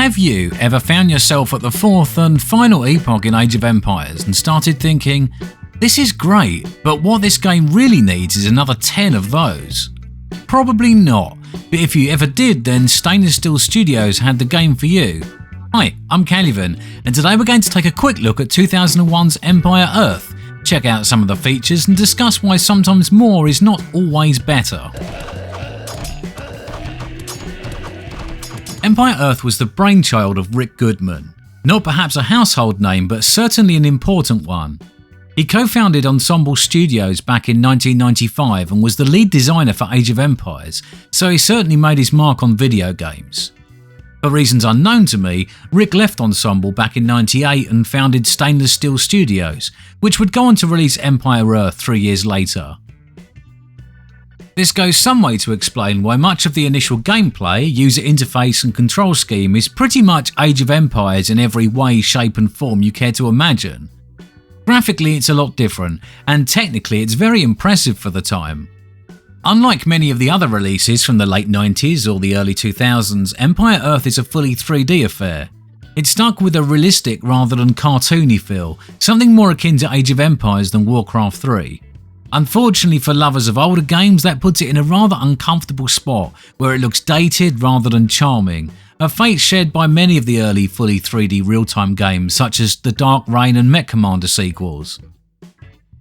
Have you ever found yourself at the fourth and final epoch in Age of Empires and started thinking, this is great, but what this game really needs is another 10 of those? Probably not, but if you ever did, then Stainless Steel Studios had the game for you. Hi, I'm Calivan, and today we're going to take a quick look at 2001's Empire Earth, check out some of the features and discuss why sometimes more is not always better. Empire Earth was the brainchild of Rick Goodman. Not perhaps a household name, but certainly an important one. He co-founded Ensemble Studios back in 1995 and was the lead designer for Age of Empires, so he certainly made his mark on video games. For reasons unknown to me, Rick left Ensemble back in 98 and founded Stainless Steel Studios, which would go on to release Empire Earth 3 years later. This goes some way to explain why much of the initial gameplay, user interface and control scheme is pretty much Age of Empires in every way, shape and form you care to imagine. Graphically it's a lot different, and technically it's very impressive for the time. Unlike many of the other releases from the late 90s or the early 2000s, Empire Earth is a fully 3D affair. It stuck with a realistic rather than cartoony feel, something more akin to Age of Empires than Warcraft 3. Unfortunately for lovers of older games, that puts it in a rather uncomfortable spot where it looks dated rather than charming, a fate shared by many of the early fully 3D real-time games such as the Dark Reign and Mech Commander sequels.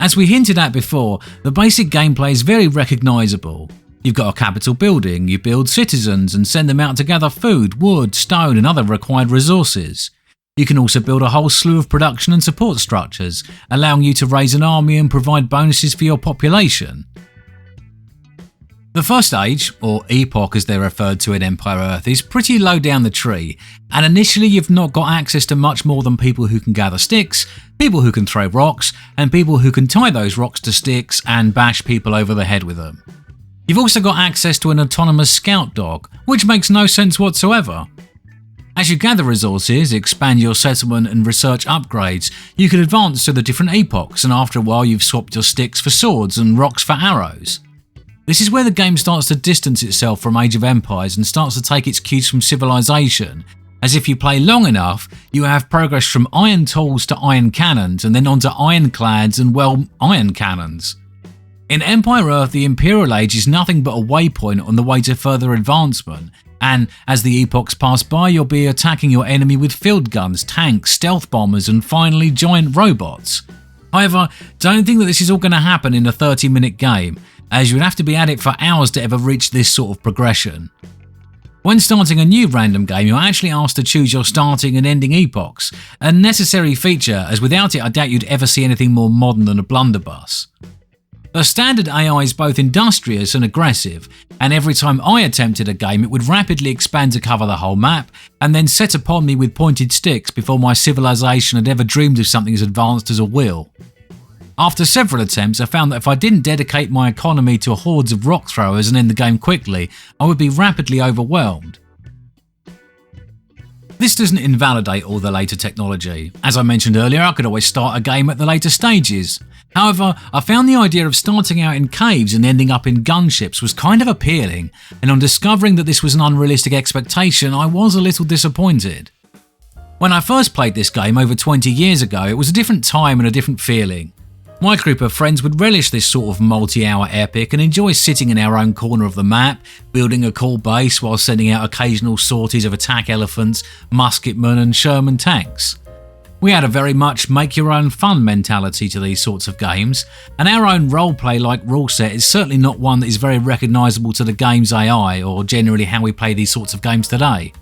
As we hinted at before, the basic gameplay is very recognisable. You've got a capital building, you build citizens and send them out to gather food, wood, stone and other required resources. You can also build a whole slew of production and support structures, allowing you to raise an army and provide bonuses for your population. The first age, or epoch as they're referred to in Empire Earth, is pretty low down the tree, and initially you've not got access to much more than people who can gather sticks, people who can throw rocks, and people who can tie those rocks to sticks and bash people over the head with them. You've also got access to an autonomous scout dog, which makes no sense whatsoever. As you gather resources, expand your settlement and research upgrades, you can advance to the different epochs, and after a while you've swapped your sticks for swords and rocks for arrows. This is where the game starts to distance itself from Age of Empires and starts to take its cues from Civilization, as if you play long enough, you have progress from iron tools to iron cannons and then onto ironclads and, well, iron cannons. In Empire Earth, the Imperial Age is nothing but a waypoint on the way to further advancement, and as the epochs pass by, you'll be attacking your enemy with field guns, tanks, stealth bombers and finally giant robots. However, don't think that this is all going to happen in a 30-minute game, as you would have to be at it for hours to ever reach this sort of progression. When starting a new random game, you're actually asked to choose your starting and ending epochs, a necessary feature as without it I doubt you'd ever see anything more modern than a blunderbuss. The standard AI is both industrious and aggressive, and every time I attempted a game it would rapidly expand to cover the whole map, and then set upon me with pointed sticks before my civilization had ever dreamed of something as advanced as a wheel. After several attempts I found that if I didn't dedicate my economy to hordes of rock throwers and end the game quickly, I would be rapidly overwhelmed. This doesn't invalidate all the later technology. As I mentioned earlier, I could always start a game at the later stages. However, I found the idea of starting out in caves and ending up in gunships was kind of appealing, and on discovering that this was an unrealistic expectation, I was a little disappointed. When I first played this game over 20 years ago, it was a different time and a different feeling. My group of friends would relish this sort of multi-hour epic and enjoy sitting in our own corner of the map, building a cool base while sending out occasional sorties of attack elephants, musketmen and Sherman tanks. We had a very much make-your-own-fun mentality to these sorts of games, and our own roleplay-like rule set is certainly not one that is very recognisable to the game's AI or generally how we play these sorts of games today.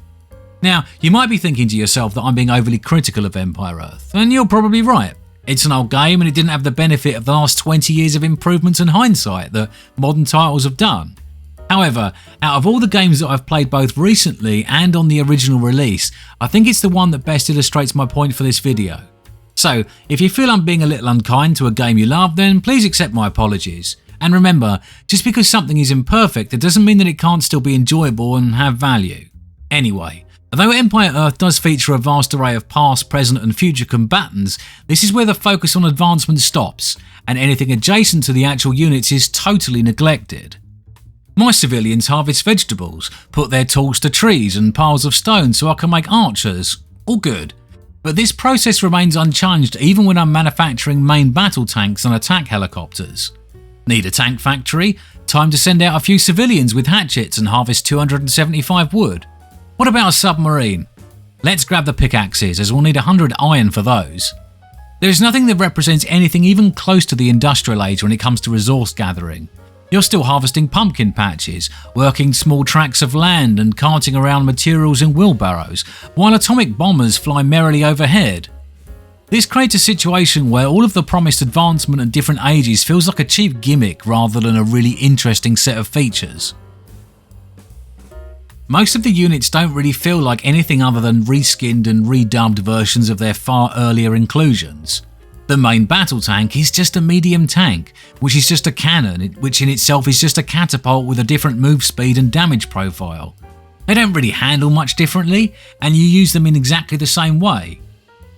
Now, you might be thinking to yourself that I'm being overly critical of Empire Earth, and you're probably right. It's an old game and it didn't have the benefit of the last 20 years of improvements and hindsight that modern titles have done. However, out of all the games that I've played both recently and on the original release, I think it's the one that best illustrates my point for this video. So, if you feel I'm being a little unkind to a game you love, then please accept my apologies. And remember, just because something is imperfect, it doesn't mean that it can't still be enjoyable and have value. Anyway, although Empire Earth does feature a vast array of past, present and future combatants, this is where the focus on advancement stops, and anything adjacent to the actual units is totally neglected. My civilians harvest vegetables, put their tools to trees and piles of stone so I can make archers. All good. But this process remains unchanged even when I'm manufacturing main battle tanks and attack helicopters. Need a tank factory? Time to send out a few civilians with hatchets and harvest 275 wood. What about a submarine? Let's grab the pickaxes, as we'll need 100 iron for those. There is nothing that represents anything even close to the industrial age when it comes to resource gathering. You're still harvesting pumpkin patches, working small tracts of land and carting around materials in wheelbarrows, while atomic bombers fly merrily overhead. This creates a situation where all of the promised advancement at different ages feels like a cheap gimmick rather than a really interesting set of features. Most of the units don't really feel like anything other than reskinned and redubbed versions of their far earlier inclusions. The main battle tank is just a medium tank, which is just a cannon, which in itself is just a catapult with a different move speed and damage profile. They don't really handle much differently, and you use them in exactly the same way.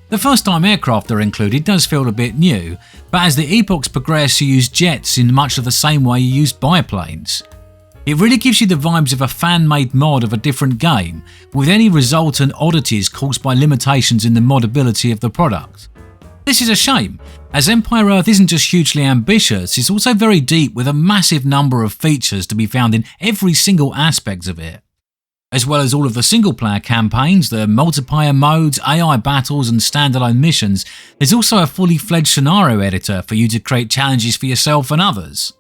The first time aircraft are included does feel a bit new, but as the epochs progress you use jets in much of the same way you used biplanes. It really gives you the vibes of a fan-made mod of a different game, with any resultant oddities caused by limitations in the modability of the product. This is a shame, as Empire Earth isn't just hugely ambitious, it's also very deep with a massive number of features to be found in every single aspect of it. As well as all of the single-player campaigns, the multiplayer modes, AI battles and standalone missions, there's also a fully fledged scenario editor for you to create challenges for yourself and others.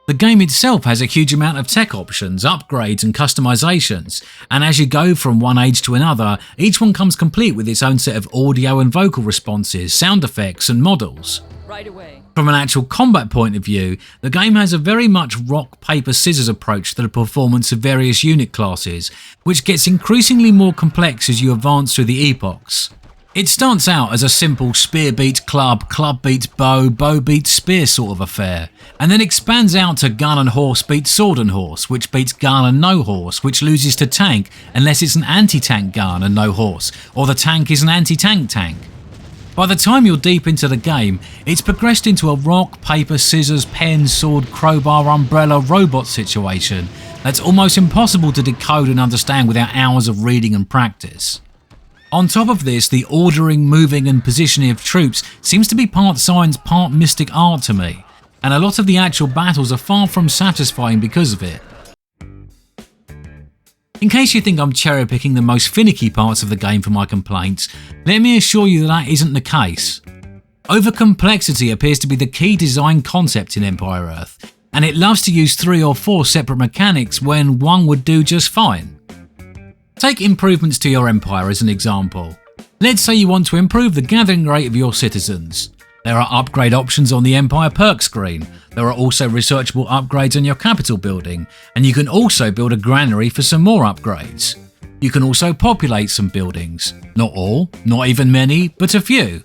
The game itself has a huge amount of tech options, upgrades and customizations, and as you go from one age to another, each one comes complete with its own set of audio and vocal responses, sound effects and models. Right away. From an actual combat point of view, the game has a very much rock, paper, scissors approach to the performance of various unit classes, which gets increasingly more complex as you advance through the epochs. It starts out as a simple spear beats club, club beats bow, bow beats spear sort of affair, and then expands out to gun and horse beats sword and horse, which beats gun and no horse, which loses to tank unless it's an anti-tank gun and no horse, or the tank is an anti-tank tank. By the time you're deep into the game, it's progressed into a rock, paper, scissors, pen, sword, crowbar, umbrella, robot situation that's almost impossible to decode and understand without hours of reading and practice. On top of this, the ordering, moving and positioning of troops seems to be part science, part mystic art to me, and a lot of the actual battles are far from satisfying because of it. In case you think I'm cherry-picking the most finicky parts of the game for my complaints, let me assure you that isn't the case. Overcomplexity appears to be the key design concept in Empire Earth, and it loves to use 3 or 4 separate mechanics when one would do just fine. Take improvements to your empire as an example. Let's say you want to improve the gathering rate of your citizens. There are upgrade options on the Empire perk screen. There are also researchable upgrades on your capital building, and you can also build a granary for some more upgrades. You can also populate some buildings. Not all, not even many, but a few.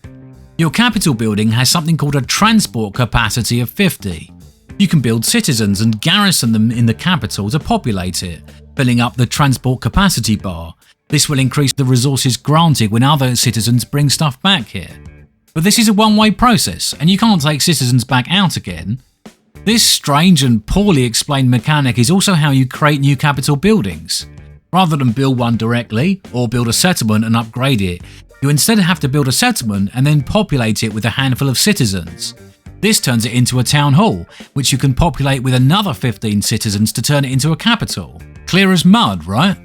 Your capital building has something called a transport capacity of 50. You can build citizens and garrison them in the capital to populate it, filling up the transport capacity bar. This will increase the resources granted when other citizens bring stuff back here. But this is a one-way process, and you can't take citizens back out again. This strange and poorly explained mechanic is also how you create new capital buildings. Rather than build one directly, or build a settlement and upgrade it, you instead have to build a settlement and then populate it with a handful of citizens. This turns it into a town hall, which you can populate with another 15 citizens to turn it into a capital. Clear as mud, right?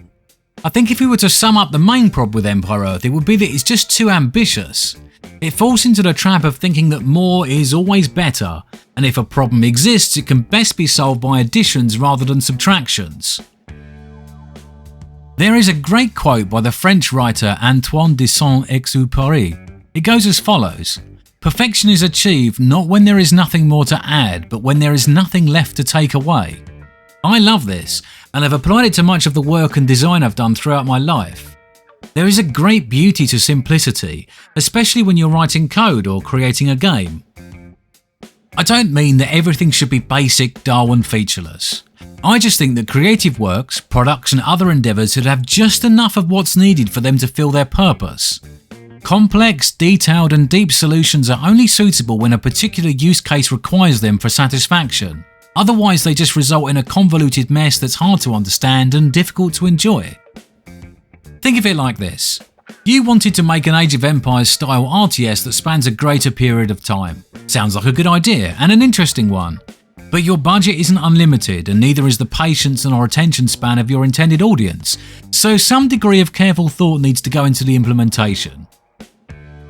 I think if we were to sum up the main problem with Empire Earth, it would be that it's just too ambitious. It falls into the trap of thinking that more is always better, and if a problem exists, it can best be solved by additions rather than subtractions. There is a great quote by the French writer Antoine de Saint-Exupéry. It goes as follows: "Perfection is achieved not when there is nothing more to add, but when there is nothing left to take away." I love this, and I've applied it to much of the work and design I've done throughout my life. There is a great beauty to simplicity, especially when you're writing code or creating a game. I don't mean that everything should be basic, dull and featureless. I just think that creative works, products and other endeavours should have just enough of what's needed for them to fill their purpose. Complex, detailed and deep solutions are only suitable when a particular use case requires them for satisfaction. Otherwise, they just result in a convoluted mess that's hard to understand and difficult to enjoy. Think of it like this. You wanted to make an Age of Empires style RTS that spans a greater period of time. Sounds like a good idea and an interesting one. But your budget isn't unlimited, and neither is the patience and or attention span of your intended audience, so some degree of careful thought needs to go into the implementation.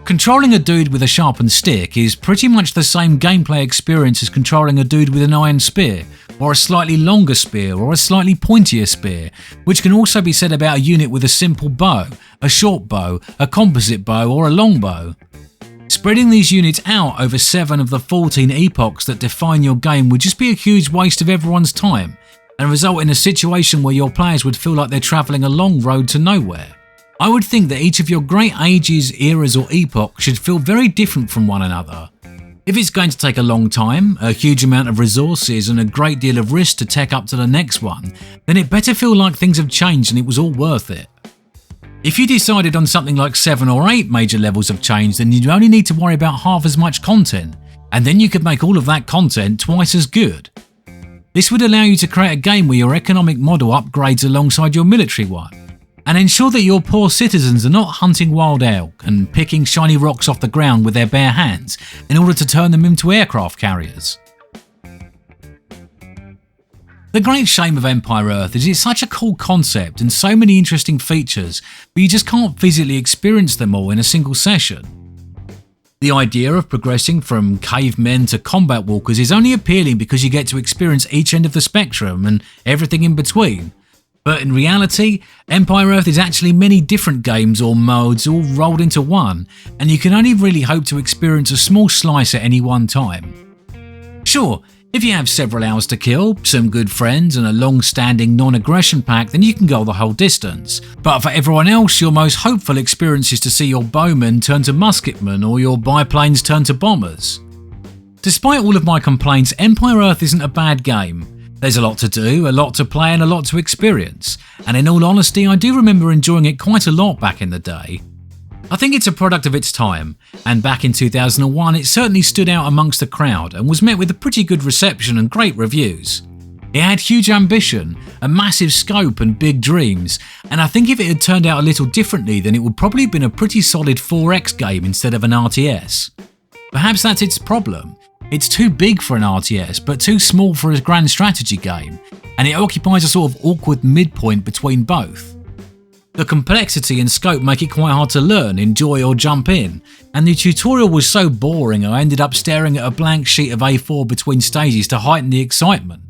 Controlling a dude with a sharpened stick is pretty much the same gameplay experience as controlling a dude with an iron spear, or a slightly longer spear, or a slightly pointier spear, which can also be said about a unit with a simple bow, a short bow, a composite bow, or a long bow. Spreading these units out over 7 of the 14 epochs that define your game would just be a huge waste of everyone's time, and result in a situation where your players would feel like they're travelling a long road to nowhere. I would think that each of your great ages, eras or epochs should feel very different from one another. If it's going to take a long time, a huge amount of resources and a great deal of risk to tech up to the next one, then it better feel like things have changed and it was all worth it. If you decided on something like 7 or 8 major levels of change, then you'd only need to worry about half as much content, and then you could make all of that content twice as good. This would allow you to create a game where your economic model upgrades alongside your military one, and ensure that your poor citizens are not hunting wild elk and picking shiny rocks off the ground with their bare hands in order to turn them into aircraft carriers. The great shame of Empire Earth is it's such a cool concept and so many interesting features, but you just can't physically experience them all in a single session. The idea of progressing from cavemen to combat walkers is only appealing because you get to experience each end of the spectrum and everything in between. But in reality, Empire Earth is actually many different games or modes all rolled into one, and you can only really hope to experience a small slice at any one time. Sure, if you have several hours to kill, some good friends and a long-standing non-aggression pact, then you can go the whole distance. But for everyone else, your most hopeful experience is to see your bowmen turn to musketmen or your biplanes turn to bombers. Despite all of my complaints, Empire Earth isn't a bad game. There's a lot to do, a lot to play and a lot to experience, and in all honesty I do remember enjoying it quite a lot back in the day. I think it's a product of its time, and back in 2001 it certainly stood out amongst the crowd and was met with a pretty good reception and great reviews. It had huge ambition, a massive scope and big dreams, and I think if it had turned out a little differently then it would probably have been a pretty solid 4X game instead of an RTS. Perhaps that's its problem. It's too big for an RTS, but too small for a grand strategy game, and it occupies a sort of awkward midpoint between both. The complexity and scope make it quite hard to learn, enjoy or jump in, and the tutorial was so boring I ended up staring at a blank sheet of A4 between stages to heighten the excitement.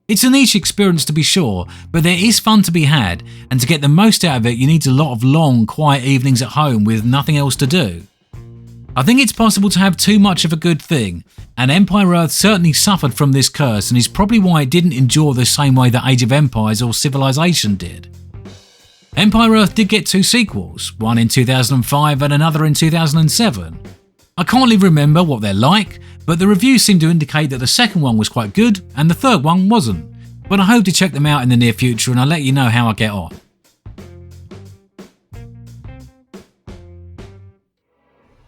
It's a niche experience to be sure, but there is fun to be had, and to get the most out of it you need a lot of long, quiet evenings at home with nothing else to do. I think it's possible to have too much of a good thing, and Empire Earth certainly suffered from this curse and is probably why it didn't endure the same way that Age of Empires or Civilization did. Empire Earth did get 2 sequels, one in 2005 and another in 2007. I can't really remember what they're like, but the reviews seem to indicate that the second one was quite good and the third one wasn't. But I hope to check them out in the near future and I'll let you know how I get on.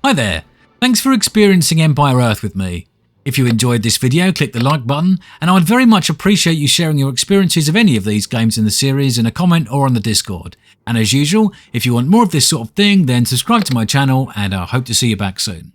Hi there, thanks for experiencing Empire Earth with me. If you enjoyed this video, click the like button, and I would very much appreciate you sharing your experiences of any of these games in the series in a comment or on the Discord. And as usual, if you want more of this sort of thing, then subscribe to my channel and I hope to see you back soon.